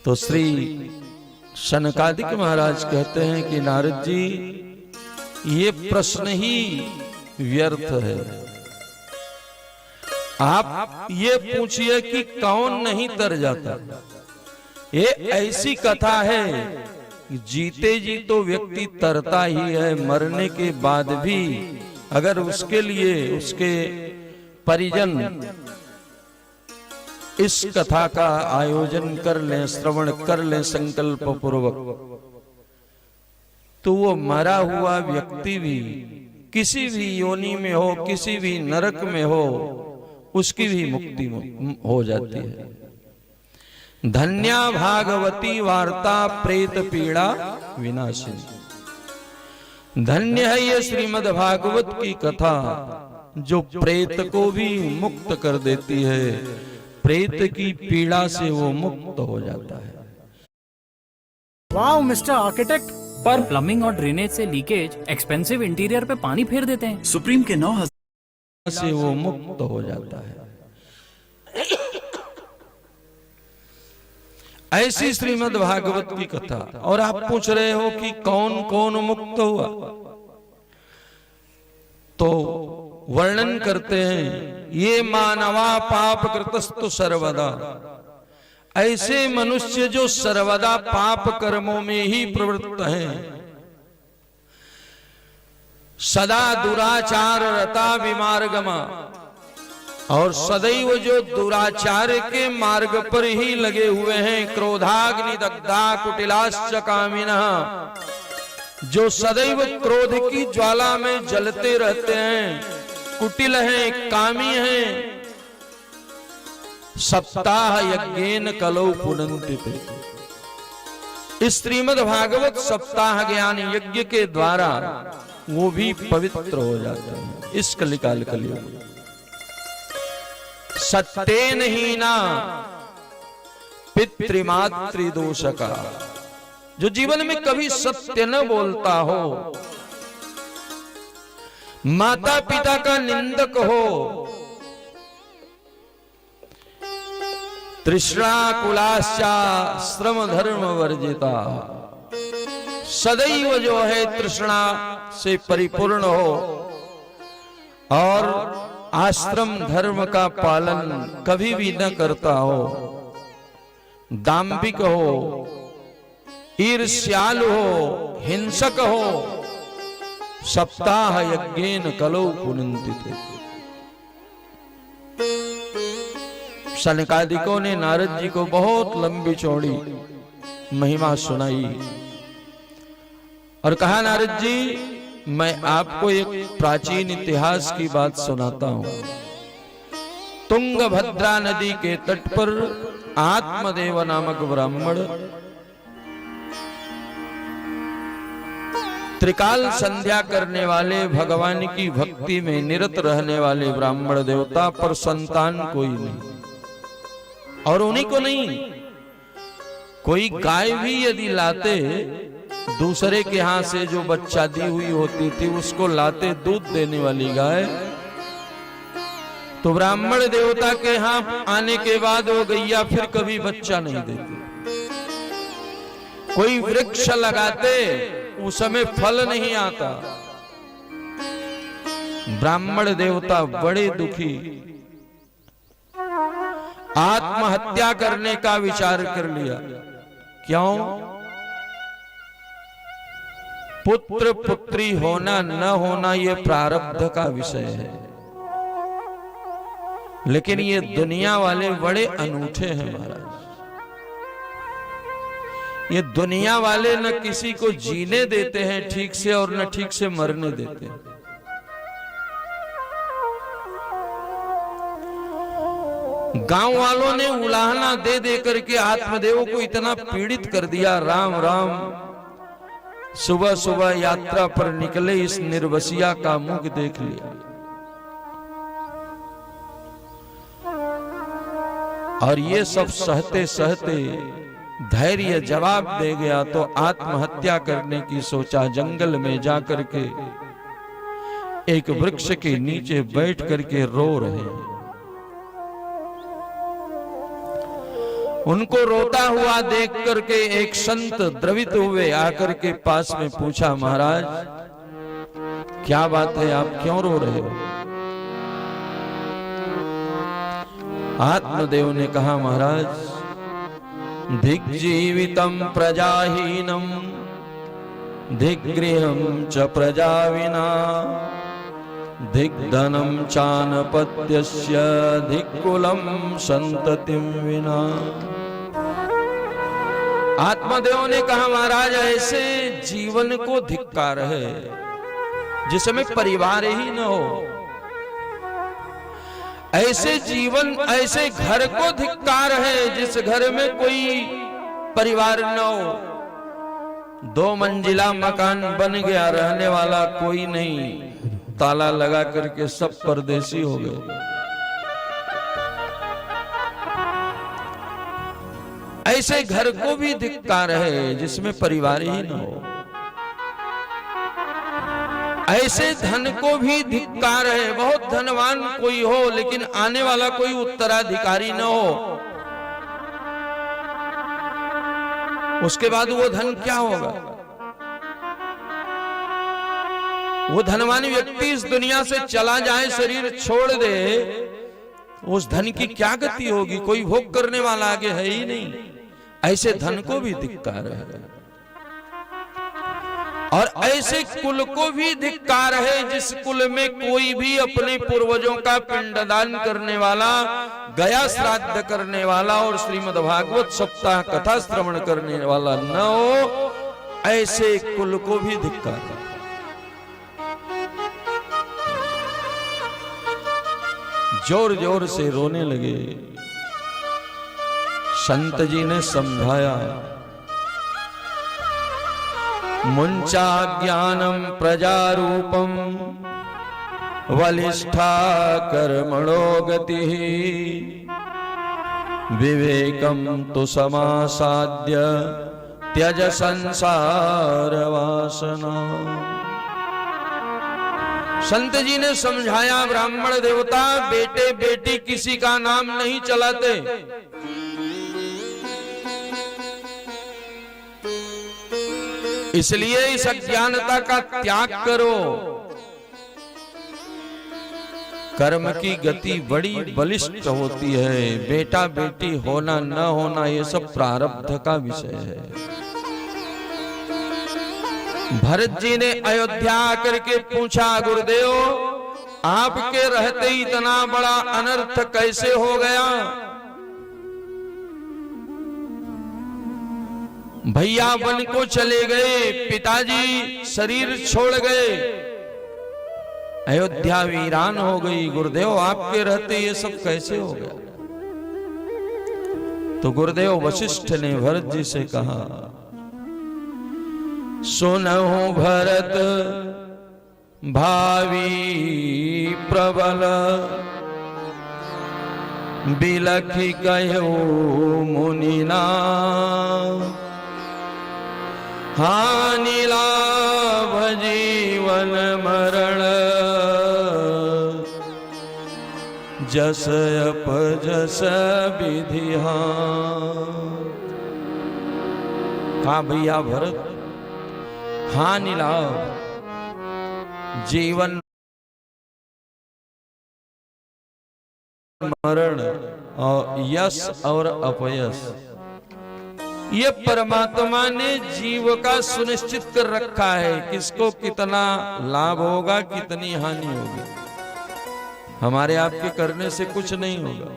तो श्री सनकादिक महाराज कहते हैं कि नारद जी, ये प्रश्न ही व्यर्थ है। आप ये पूछिए कि कौन नहीं तर जाता। ये ऐसी कथा है, जीते जी तो व्यक्ति तरता ही है, मरने के बाद भी अगर उसके लिए उसके परिजन इस कथा का आयोजन कर लें, श्रवण कर लें संकल्प पूर्वक, तो वो मरा हुआ व्यक्ति भी किसी भी योनि में हो, किसी भी नरक में हो, उसकी भी मुक्ति हो जाती है। धन्या भागवती वार्ता प्रेत पीड़ा विनाशिनी। धन्य है ये श्रीमद् भागवत की कथा जो प्रेत को भी मुक्त कर देती है, प्रेत की पीड़ा से वो मुक्त हो जाता है। वाओ मिस्टर आर्किटेक्ट, पर प्लम्बिंग और ड्रेनेज से लीकेज, एक्सपेंसिव इंटीरियर पे पानी फेर देते हैं। सुप्रीम के 9,000 से वो मुक्त हो जाता है। ऐसी श्रीमद् भागवत की कथा। और आप पूछ रहे हो कि कौन कौन मुक्त हुआ, तो वर्णन करते हैं, ये मानवा पाप कृतस्तु सर्वदा। ऐसे मनुष्य जो सर्वदा पाप कर्मों में ही प्रवृत्त हैं, सदा दुराचार रता विमार्गमा, और सदैव जो दुराचार के मार्ग पर ही लगे हुए हैं, क्रोधाग्नि दग्धा कुटिलाश्च कामिनः, जो सदैव क्रोध की ज्वाला में जलते रहते हैं, कुटिल हैं, कामी हैं, सप्ताह यज्ञेन कलौ पुनन्ति ते। इस श्रीमद् भागवत सप्ताह ज्ञान यज्ञ के द्वारा वो भी पवित्र हो जाते हैं इस कलिकाल कलयुग। सत्येन हीना पितृमातृदोषका, जो जीवन में कभी सत्य न बोलता हो, माता पिता का निंदक हो, तृष्णा कुलाश्चा श्रम धर्म वर्जिता, सदैव जो है तृष्णा से परिपूर्ण हो और आश्रम धर्म का पालन कभी भी न करता हो, दाम्भिक हो, ईर्ष्यालु हो, हिंसक हो, सप्ताह यज्ञेन कलौ पुनन्ति ते। सनकादिकों ने नारद जी को बहुत लंबी चौड़ी महिमा सुनाई और कहा, नारद जी मैं आपको एक प्राचीन इतिहास की बात सुनाता हूं। तुंगभद्रा नदी के तट पर आत्मदेव नामक ब्राह्मण त्रिकाल संध्या करने वाले, भगवान की भक्ति में निरत रहने वाले ब्राह्मण देवता, पर संतान कोई नहीं। और उन्हीं को नहीं, कोई गाय भी यदि लाते, दूसरे के यहां से जो बच्चा दी हुई होती थी उसको लाते, दूध देने वाली गाय, तो ब्राह्मण देवता के यहां आने के बाद वो गैया फिर कभी बच्चा नहीं देती। कोई वृक्ष लगाते, उस समय फल नहीं आता। ब्राह्मण देवता बड़े दुखी, आत्महत्या करने का विचार कर लिया। क्यों? पुत्र पुत्री होना न होना ये प्रारब्ध का विषय है, लेकिन ये दुनिया वाले बड़े अनूठे हैं महाराज। ये दुनिया वाले न किसी को जीने देते हैं ठीक से और न ठीक से मरने देते हैं। गांव वालों ने उलाहना दे दे करके आत्मदेव को इतना पीड़ित कर दिया। राम राम, सुबह सुबह यात्रा पर निकले, इस निर्वसिया का मुख देख लिया और ये सब सहते सहते धैर्य जवाब दे गया तो आत्महत्या करने की सोचा। जंगल में जाकर के एक वृक्ष के नीचे बैठ करके रो रहे हैं। उनको रोता हुआ देख करके एक संत द्रवित हुए, आकर के पास में पूछा, महाराज क्या बात है, आप क्यों रो रहे हो? आत्मदेव ने कहा, महाराज धिग्जीवितम प्रजाहीनम धिग्गृहं च प्रजा विना धिग्धनं चानपत्यस्य धिक्कुलं संततिं विना। आत्मदेव ने कहा, महाराज ऐसे जीवन को धिक्कार है जिसमें परिवार ही न हो। ऐसे जीवन, ऐसे घर को धिक्कार है जिस घर में कोई परिवार न हो। 2 मंजिला मकान बन गया, रहने वाला कोई नहीं, ताला लगा करके सब परदेसी हो गए। ऐसे घर को भी धिक्कार है जिसमें परिवार ही न हो। ऐसे धन को भी धिक्कार है, बहुत धनवान कोई हो लेकिन आने वाला कोई उत्तराधिकारी न हो, उसके बाद वो धन क्या होगा? वो धनवान व्यक्ति इस दुनिया से चला जाए, शरीर छोड़ दे, उस धन की क्या गति होगी? कोई भोग करने वाला आगे है ही नहीं। ऐसे धन को भी धिक्कार है। और ऐसे कुल को भी धिक्कार है जिस कुल में कोई भी अपने पूर्वजों का पिंडदान करने वाला, गया श्राद्ध करने वाला और श्रीमद् भागवत सप्ताह कथा श्रवण करने वाला न हो, ऐसे कुल को भी धिक्कार है। जोर जोर से रोने लगे। संत जी ने समझाया, मुंचा ज्ञानम प्रजारूपम वलिष्ठा कर्मणो गति विवेकम तो समासाद्य त्यज संसार वासना। संत जी ने समझाया, ब्राह्मण देवता बेटे बेटी किसी का नाम नहीं चलाते। इसलिए इस अज्ञानता का त्याग करो। कर्म की गति बड़ी बलिष्ठ होती है। बेटा बेटी होना न होना ये सब प्रारब्ध का विषय है। भरत जी ने अयोध्या आकर के पूछा, गुरुदेव आपके रहते इतना बड़ा अनर्थ कैसे हो गया? भैया वन को चले गए, पिताजी शरीर छोड़ गए, अयोध्या वीरान हो गई। गुरुदेव आपके रहते ये सब कैसे हो गया? तो गुरुदेव वशिष्ठ ने भरत जी से कहा, सुनहु भरत भावी प्रबल बिलखि कहो मुनिना हानि लाभ जीवन मरण जस अपजस विधि। कहा भैया भरत, हानि लाभ जीवन मरण और यश और अपयश, ये परमात्मा ने जीव का सुनिश्चित कर रखा है। किसको कितना लाभ होगा, कितनी हानि होगी, हमारे आपके करने से कुछ नहीं होगा।